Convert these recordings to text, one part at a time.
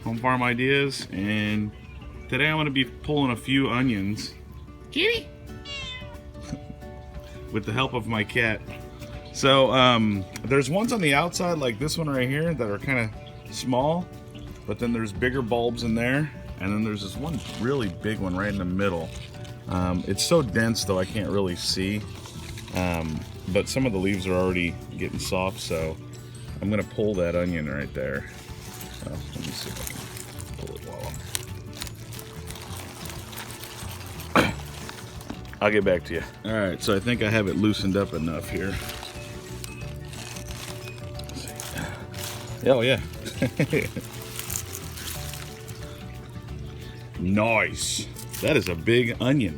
home farm ideas, and today I'm going to be pulling a few onions. Kitty! With the help of my cat. So there's ones on the outside like this one right here that are kind of small, but then there's bigger bulbs in there, and then there's this one really big one right in the middle. It's so dense though I can't really see, but some of the leaves are already getting soft, so I'm gonna pull that onion right there. Let me see if I can pull it while I'll get back to you. Alright, so I think I have it loosened up enough here. Oh yeah. Nice. That is a big onion.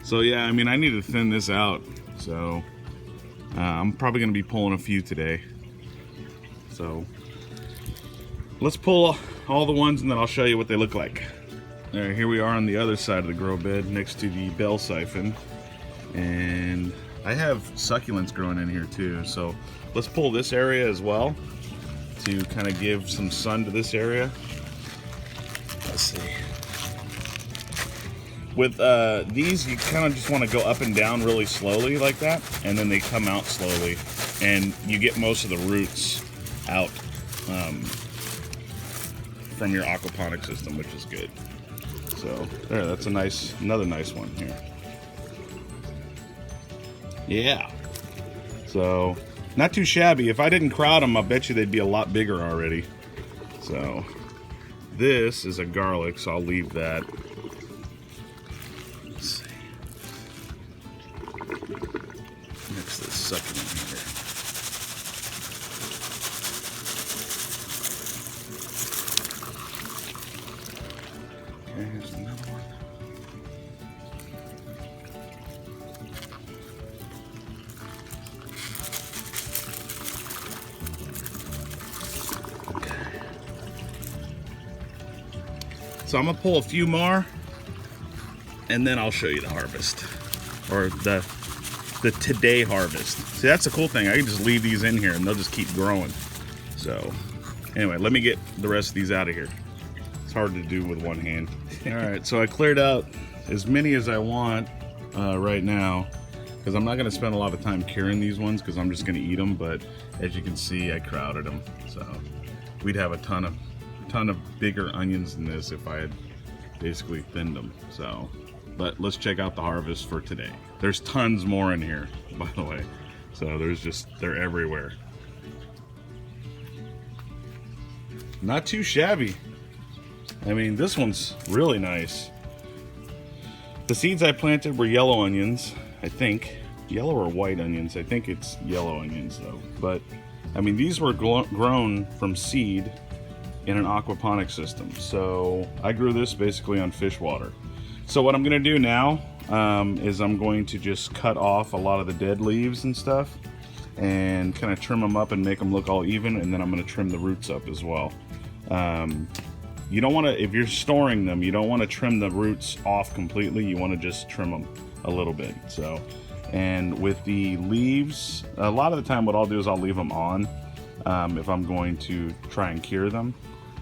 So yeah, I mean, I need to thin this out. So I'm probably going to be pulling a few today. So let's pull all the ones and then I'll show you what they look like. All right, here we are on the other side of the grow bed next to the bell siphon. And I have succulents growing in here too. So let's pull this area as well to kind of give some sun to this area. Let's see. With these, you kind of just want to go up and down really slowly like that, and then they come out slowly, and you get most of the roots out from your aquaponic system, which is good. So there, that's another nice one here. Yeah. So not too shabby. If I didn't crowd them, I bet you they'd be a lot bigger already. So this is a garlic, so I'll leave that. Let's see. Mix this succulent here. Okay, here's another one. So I'm gonna pull a few more, and then I'll show you the harvest, or the today harvest. See, that's the cool thing. I can just leave these in here, and they'll just keep growing. So, anyway, let me get the rest of these out of here. It's hard to do with one hand. All right, so I cleared out as many as I want right now, because I'm not gonna spend a lot of time curing these ones, because I'm just gonna eat them. But as you can see, I crowded them, so we'd have a ton of bigger onions than this if I had basically thinned them. So, but let's check out the harvest for today. There's tons more in here, by the way. So they're everywhere. Not too shabby. I mean, this one's really nice. The seeds I planted were yellow onions, I think. Yellow or white onions. I think it's yellow onions though. But I mean, these were grown from seed in an aquaponic system. So I grew this basically on fish water. So what I'm gonna do now is I'm going to just cut off a lot of the dead leaves and stuff and kind of trim them up and make them look all even, and then I'm gonna trim the roots up as well. You don't wanna, if you're storing them, you don't wanna trim the roots off completely, you wanna just trim them a little bit. So, and with the leaves, a lot of the time what I'll do is I'll leave them on if I'm going to try and cure them.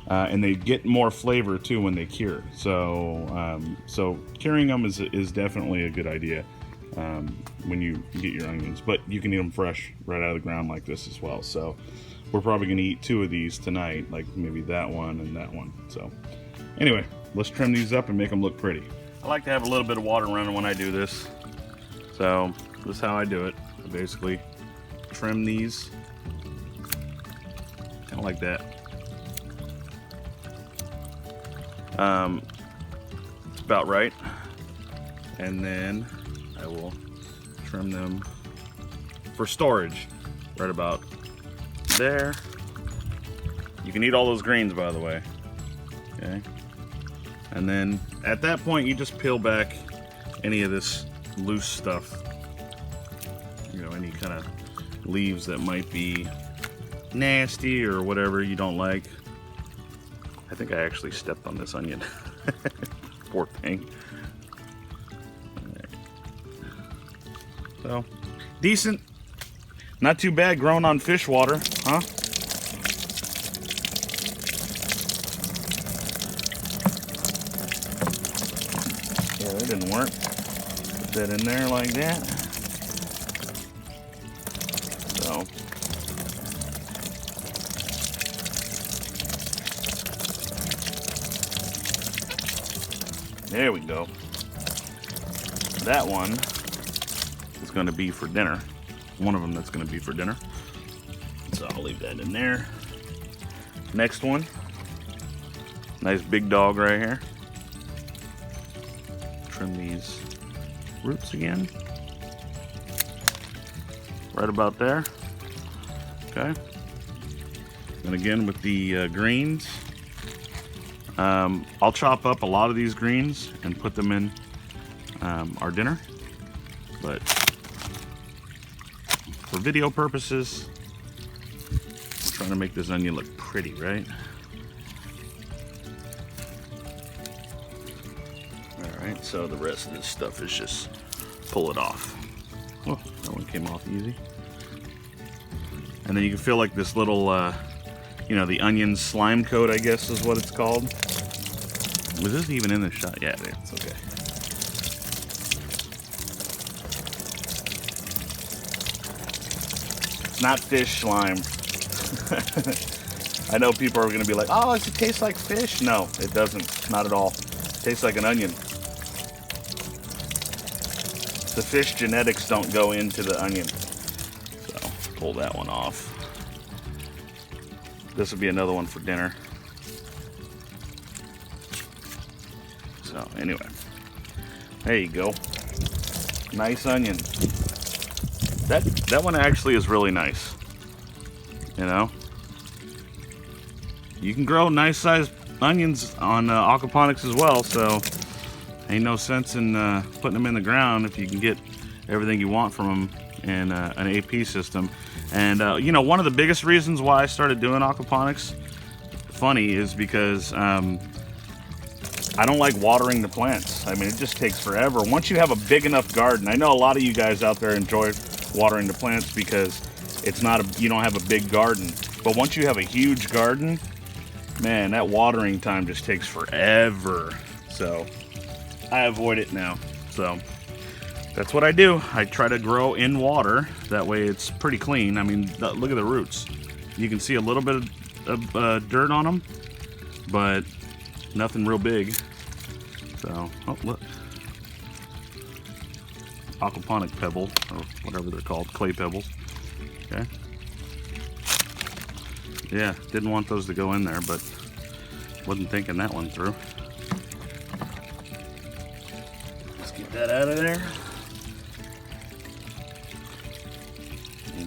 And they get more flavor too when they cure. So, so curing them is definitely a good idea when you get your onions. But you can eat them fresh right out of the ground like this as well. So we're probably going to eat 2 of these tonight, like maybe that one and that one. So anyway, let's trim these up and make them look pretty. I like to have a little bit of water running when I do this. So this is how I do it. I basically trim these kind of like that. It's about right, and then I will trim them for storage right about there. You can eat all those greens, by the way. Okay, and then at that point you just peel back any of this loose stuff, you know, any kind of leaves that might be nasty or whatever you don't like. I think I actually stepped on this onion. Poor thing. Right. So, decent. Not too bad growing on fish water, huh? Yeah, that didn't work. Put that in there like that. So. There we go. That one is going to be for dinner. One of them that's going to be for dinner. So I'll leave that in there. Next one. Nice big dog right here. Trim these roots again. Right about there. Okay. And again with the greens. I'll chop up a lot of these greens and put them in our dinner. But for video purposes, I'm trying to make this onion look pretty, right? Alright, so the rest of this stuff is just pull it off. Oh, that one came off easy. And then you can feel like this little, you know, the onion slime coat, I guess is what it's called. Was this even in the shot? Yeah, it's okay. It's not fish slime. I know people are going to be like, oh, does it taste like fish? No, it doesn't. Not at all. It tastes like an onion. The fish genetics don't go into the onion. So, pull that one off. This will be another one for dinner. So, anyway. There you go. Nice onion. That one actually is really nice. You know? You can grow nice sized onions on aquaponics as well, so ain't no sense in putting them in the ground if you can get everything you want from them in an AP system. And you know, one of the biggest reasons why I started doing aquaponics, funny, is because I don't like watering the plants. I mean, it just takes forever. Once you have a big enough garden, I know a lot of you guys out there enjoy watering the plants because it's not you don't have a big garden. But once you have a huge garden, man, that watering time just takes forever. So I avoid it now. So that's what I do. I try to grow in water. That way it's pretty clean. I mean, look at the roots. You can see a little bit of dirt on them, but nothing real big. So, oh, look. Aquaponic pebble, or whatever they're called, clay pebbles. Okay. Yeah, didn't want those to go in there, but wasn't thinking that one through. Let's get that out of there.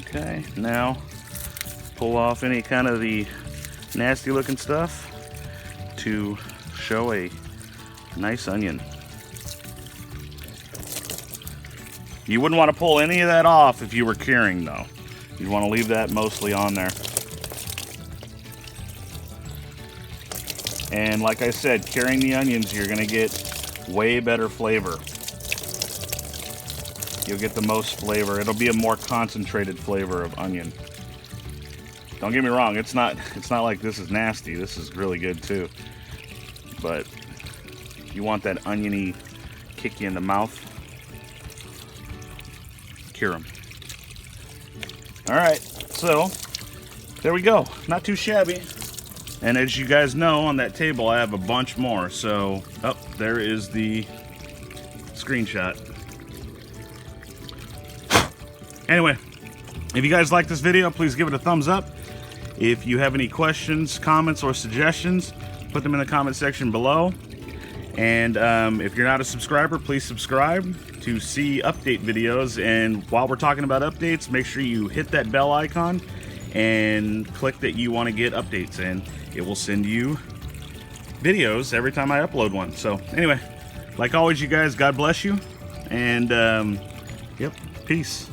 Okay, now pull off any kind of the nasty looking stuff to show a nice onion. You wouldn't want to pull any of that off if you were curing though. You'd want to leave that mostly on there. And like I said, curing the onions, you're going to get way better flavor. You'll get the most flavor. It'll be a more concentrated flavor of onion. Don't get me wrong, it's not like this is nasty. This is really good too. But you want that oniony kick you in the mouth. Cure them. Alright, so there we go. Not too shabby. And as you guys know, on that table I have a bunch more. So, oh, there is the screenshot. Anyway, if you guys like this video, please give it a thumbs up. If you have any questions, comments, or suggestions, put them in the comment section below. And if you're not a subscriber, please subscribe to see update videos. And while we're talking about updates, make sure you hit that bell icon and click that you want to get updates, and it will send you videos every time I upload one. So anyway, like always, you guys, God bless you. And yep, peace.